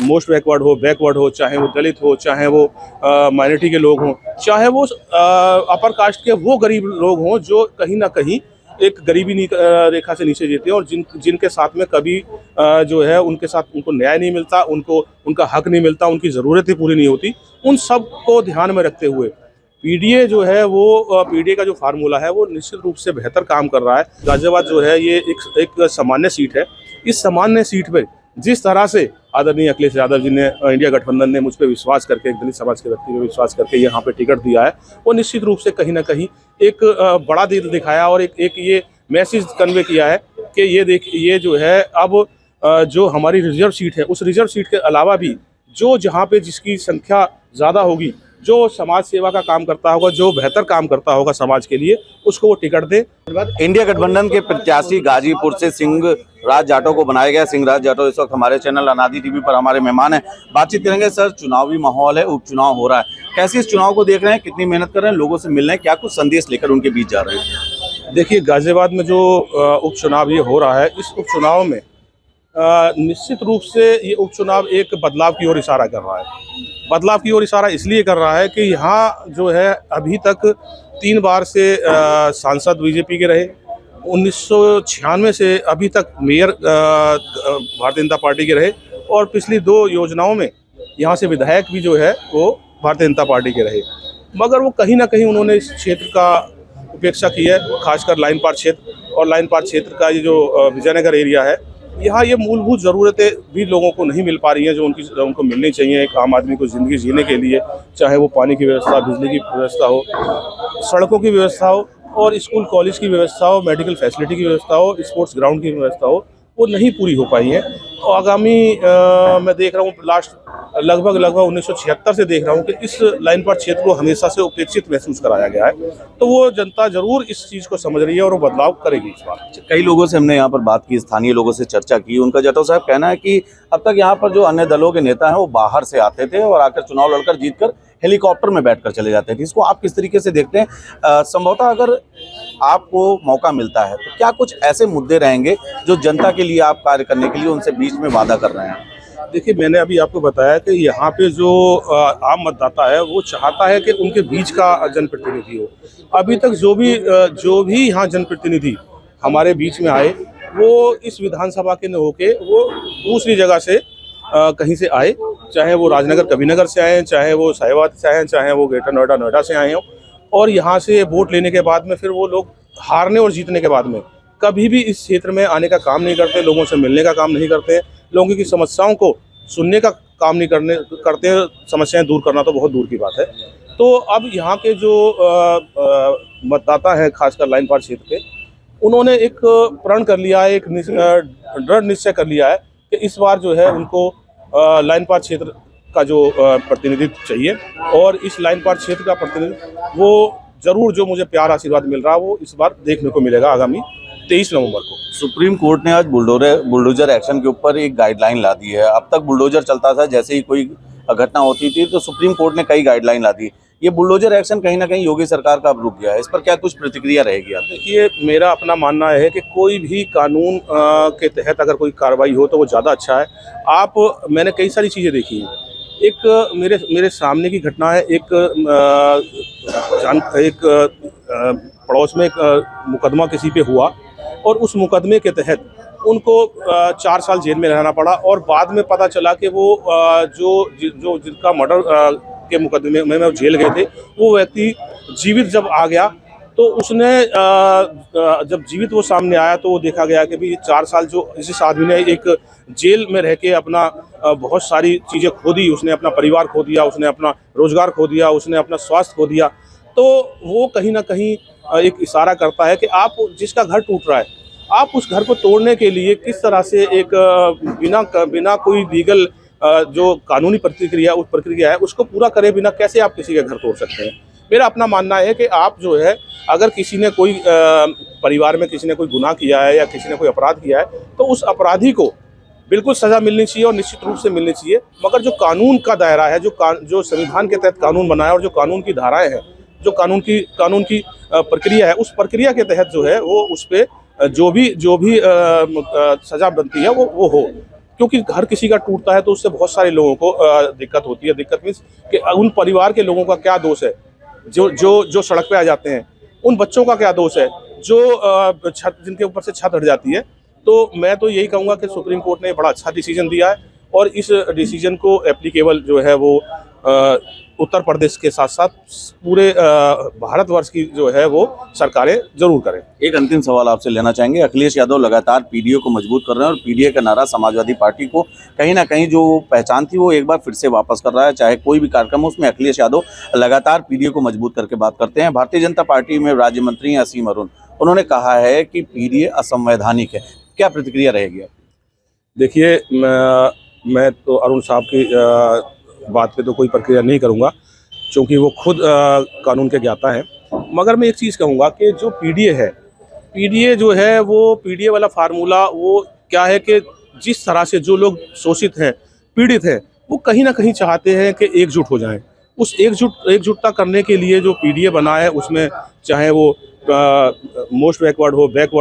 Most backward हो, चाहे वो दलित हो, चाहे वो माइनॉरिटी के लोग हों, चाहे वो अपर कास्ट के वो गरीब लोग हों जो कहीं ना कहीं एक गरीबी रेखा से नीचे जीते हैं और जिनके साथ में कभी जो है उनके साथ उनको न्याय नहीं मिलता, उनको उनका हक नहीं मिलता, उनकी ज़रूरतें पूरी नहीं होती। उन सब को ध्यान में रखते हुए पीडीए जो है वो पीडीए का जो फार्मूला है वो निश्चित रूप से बेहतर काम कर रहा है। गाजियाबाद जो है ये एक सामान्य सीट है। इस सामान्य सीट पे जिस तरह से आदरणीय अखिलेश यादव जी ने, इंडिया गठबंधन ने मुझ पर विश्वास करके, एक दलित समाज के व्यक्ति पे विश्वास करके यहाँ पे टिकट दिया है, वो निश्चित रूप से कहीं ना कहीं एक बड़ा दिल दिखाया और एक ये मैसेज कन्वे किया है कि ये जो है अब जो हमारी रिजर्व सीट है उस रिजर्व सीट के अलावा भी जो जहाँ पे जिसकी संख्या ज़्यादा होगी, जो समाज सेवा का काम करता होगा, जो बेहतर काम करता होगा समाज के लिए, उसको वो टिकट दे। इंडिया गठबंधन के प्रत्याशी गाजीपुर से सिंह राज जाटव को बनाया गया। सिंह राज जाटव इस वक्त हमारे चैनल अनादि टीवी पर हमारे मेहमान हैं। बातचीत करेंगे। सर, चुनावी माहौल है, उपचुनाव हो रहा है, कैसे इस चुनाव को देख रहे हैं, कितनी मेहनत कर रहे हैं, लोगों से मिल रहे हैं, क्या कुछ संदेश लेकर उनके बीच जा रहे हैं? देखिए, गाजियाबाद में जो उपचुनाव ये हो रहा है, इस उपचुनाव में निश्चित रूप से ये उपचुनाव एक बदलाव की ओर इशारा कर रहा है। बदलाव की ओर इशारा इसलिए कर रहा है कि यहाँ जो है अभी तक 3 बार से सांसद बीजेपी के रहे, 1996 से अभी तक मेयर भारतीय जनता पार्टी के रहे और पिछली 2 योजनाओं में यहाँ से विधायक भी जो है वो भारतीय जनता पार्टी के रहे। मगर वो कहीं ना कहीं उन्होंने इस क्षेत्र का उपेक्षा की है, खासकर लाइन पार क्षेत्र। और लाइन पार क्षेत्र का ये जो विजयनगर एरिया है, यहाँ ये मूलभूत ज़रूरतें भी लोगों को नहीं मिल पा रही हैं जो उनको मिलनी चाहिए एक आम आदमी को ज़िंदगी जीने के लिए, चाहे वो पानी की व्यवस्था, बिजली की व्यवस्था हो, सड़कों की व्यवस्था हो और स्कूल कॉलेज की व्यवस्था हो, मेडिकल फैसिलिटी की व्यवस्था हो, स्पोर्ट्स ग्राउंड की व्यवस्था हो, वो नहीं पूरी हो पाई है। तो आगामी मैं देख रहा हूँ लगभग 1976 से देख रहा हूँ कि इस लाइन पार क्षेत्र को हमेशा से उपेक्षित महसूस कराया गया है। तो वो जनता जरूर इस चीज़ को समझ रही है और वो बदलाव करेगी इस बार। कई लोगों से हमने यहाँ पर बात की, स्थानीय लोगों से चर्चा की। उनका जाटव साहब कहना है कि अब तक यहाँ पर जो अन्य दलों के नेता हैं वो बाहर से आते थे और आकर चुनाव लड़कर जीतकर हेलीकॉप्टर में बैठकर चले जाते थे। इसको आप किस तरीके से देखते हैं? संभवतः अगर आपको मौका मिलता है तो क्या कुछ ऐसे मुद्दे रहेंगे जो जनता के लिए आप कार्य करने के लिए उनसे बीच में वादा कर रहे हैं? देखिए, मैंने अभी आपको बताया कि यहाँ पे जो आम मतदाता है वो चाहता है कि उनके बीच का जनप्रतिनिधि हो। अभी तक जो भी यहाँ जनप्रतिनिधि हमारे बीच में आए वो इस विधानसभा के न होके वो दूसरी जगह से कहीं से आए, चाहे वो राजनगर कबीरनगर से आए, चाहे वो साहिवाल से आए, चाहे वो ग्रेटर नोएडा से आए हों। और यहाँ से वोट लेने के बाद में फिर वो लोग हारने और जीतने के बाद में कभी भी इस क्षेत्र में आने का काम नहीं करते, लोगों से मिलने का काम नहीं करते, लोगों की समस्याओं को सुनने का काम नहीं करते, समस्याएं दूर करना तो बहुत दूर की बात है। तो अब यहाँ के जो मतदाता हैं, खासकर लाइन पार क्षेत्र के, उन्होंने एक प्रण कर लिया है, एक दृढ़ निश्चय कर लिया है कि इस बार जो है उनको लाइन पार क्षेत्र का जो प्रतिनिधित्व चाहिए और इस लाइन पार क्षेत्र का प्रतिनिधित्व वो जरूर जो मुझे प्यार आशीर्वाद मिल रहा है वो इस बार देखने को मिलेगा आगामी 23 नवंबर को। सुप्रीम कोर्ट ने आज बुलडोजर एक्शन के ऊपर एक गाइडलाइन ला दी है। अब तक बुलडोजर चलता था, जैसे ही कोई घटना होती थी तो सुप्रीम कोर्ट ने कई गाइडलाइन ला दी। ये बुलडोजर एक्शन कहीं ना कहीं योगी सरकार का अब रुक गया है, इस पर क्या कुछ प्रतिक्रिया रहेगी? आप देखिए, मेरा अपना मानना है कि कोई भी कानून के तहत अगर कोई कार्रवाई हो तो वो ज़्यादा अच्छा है। मैंने कई सारी चीज़ें देखी हैं। एक मेरे सामने की घटना है, एक पड़ोस में एक मुकदमा किसी पे हुआ और उस मुकदमे के तहत उनको 4 साल जेल में रहना पड़ा और बाद में पता चला कि वो जिनका मर्डर के मुकदमे में जेल गए थे वो व्यक्ति जीवित जब आ गया तो उसने जब जीवित वो सामने आया तो वो देखा गया कि भी 4 साल जो इस आदमी ने एक जेल में रह के अपना बहुत सारी चीज़ें खो दी, उसने अपना परिवार खो दिया, उसने अपना रोजगार खो दिया, उसने अपना स्वास्थ्य खो दिया। तो वो कहीं ना कहीं एक इशारा करता है कि आप जिसका घर टूट रहा है, आप उस घर को तोड़ने के लिए किस तरह से एक बिना कोई लीगल जो कानूनी प्रक्रिया है उसको पूरा करे बिना कैसे आप किसी का घर तोड़ सकते हैं। मेरा अपना मानना है कि आप जो है अगर किसी ने कोई परिवार में किसी ने कोई गुनाह किया है या किसी ने कोई अपराध किया है तो उस अपराधी को बिल्कुल सज़ा मिलनी चाहिए और निश्चित रूप से मिलनी चाहिए। मगर जो कानून का दायरा है, जो संविधान के तहत कानून बनाया और जो कानून की धाराएं हैं, जो कानून की प्रक्रिया है, उस प्रक्रिया के तहत जो है वो उस पर जो भी सज़ा बनती है वो हो। क्योंकि घर किसी का टूटता है तो उससे बहुत सारे लोगों को दिक्कत होती है। दिक्कत मीन्स कि उन परिवार के लोगों का क्या दोष है जो जो जो सड़क पे आ जाते हैं, उन बच्चों का क्या दोष है जो छत जिनके ऊपर से छत हट जाती है। तो मैं तो यही कहूँगा कि सुप्रीम कोर्ट ने बड़ा अच्छा डिसीजन दिया है और इस डिसीजन को एप्लीकेबल जो है वो उत्तर प्रदेश के साथ साथ पूरे भारतवर्ष की जो है वो सरकारें जरूर करें। एक अंतिम सवाल आपसे लेना चाहेंगे। अखिलेश यादव लगातार पीडीए को मजबूत कर रहे हैं और पीडीए का नारा समाजवादी पार्टी को कहीं ना कहीं जो पहचान थी वो एक बार फिर से वापस कर रहा है। चाहे कोई भी कार्यक्रम हो उसमें अखिलेश यादव लगातार पीडीए को मजबूत करके बात करते हैं। भारतीय जनता पार्टी में राज्य मंत्री हैं असीम अरुण, उन्होंने कहा है कि पीडीए असंवैधानिक है। क्या प्रतिक्रिया रहेगी आपकी? देखिए, मैं तो अरुण साहब की बात पे तो कोई प्रक्रिया नहीं करूँगा क्योंकि वो खुद कानून के ज्ञाता हैं। मगर मैं एक चीज़ कहूँगा कि जो पीडीए है, पीडीए जो है वो पीडीए वाला फार्मूला वो क्या है कि जिस तरह से जो लोग शोषित हैं, पीड़ित हैं, वो कहीं ना कहीं चाहते हैं कि एकजुट हो जाएं। उस एकजुटता करने के लिए जो पीडीए बना है उसमें चाहे वो मोस्ट बैकवर्ड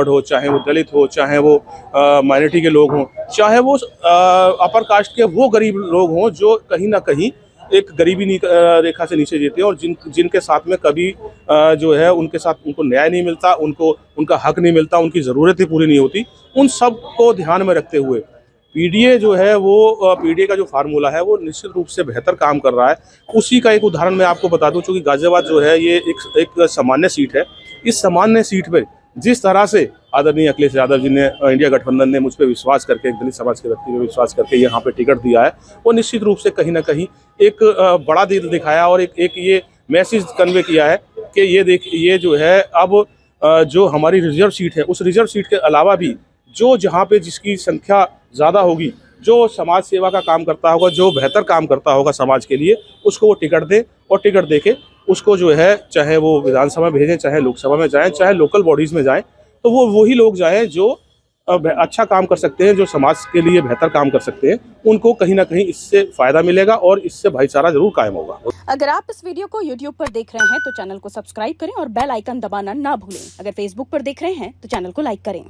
हो, चाहे वो दलित हो, चाहे वो माइनॉरिटी के लोग हों, चाहे वो अपर कास्ट के वो गरीब लोग हों जो कहीं ना कहीं एक गरीबी रेखा से नीचे जीते हैं और जिनके साथ में कभी जो है उनके साथ उनको न्याय नहीं मिलता, उनका हक नहीं मिलता, उनकी ज़रूरतें पूरी नहीं होती। उन सब को ध्यान में रखते हुए पीडीए जो है वो पीडीए का जो फार्मूला है वो निश्चित रूप से बेहतर काम कर रहा है। उसी का एक उदाहरण मैं आपको बता दूं, चूँकि गाजियाबाद जो है ये एक सामान्य सीट है। इस सामान्य सीट पे जिस तरह से आदरणीय अखिलेश यादव जी ने इंडिया गठबंधन ने मुझ पर विश्वास करके, एक दलित समाज के व्यक्ति पे विश्वास करके यहाँ पे टिकट दिया है, वो निश्चित रूप से कहीं ना कहीं एक बड़ा दिल दिखाया और एक ये मैसेज कन्वे किया है कि ये जो है अब जो हमारी रिजर्व सीट है उस रिजर्व सीट के अलावा भी जो जहाँ पे जिसकी संख्या ज़्यादा होगी, जो समाज सेवा का काम करता होगा, जो बेहतर काम करता होगा समाज के लिए, उसको वो टिकट दे और टिकट दे के उसको जो है चाहे वो विधानसभा भेजें, चाहे लोकसभा में जाएं, चाहे लोकल बॉडीज़ में जाएं, तो वो वही लोग जाएं जो अच्छा काम कर सकते हैं, जो समाज के लिए बेहतर काम कर सकते हैं। उनको कहीं ना कहीं इससे फ़ायदा मिलेगा और इससे भाईचारा जरूर कायम होगा। अगर आप इस वीडियो को YouTube पर देख रहे हैं तो चैनल को सब्सक्राइब करें और बेल आइकन दबाना ना भूलें। अगर Facebook पर देख रहे हैं तो चैनल को लाइक करें।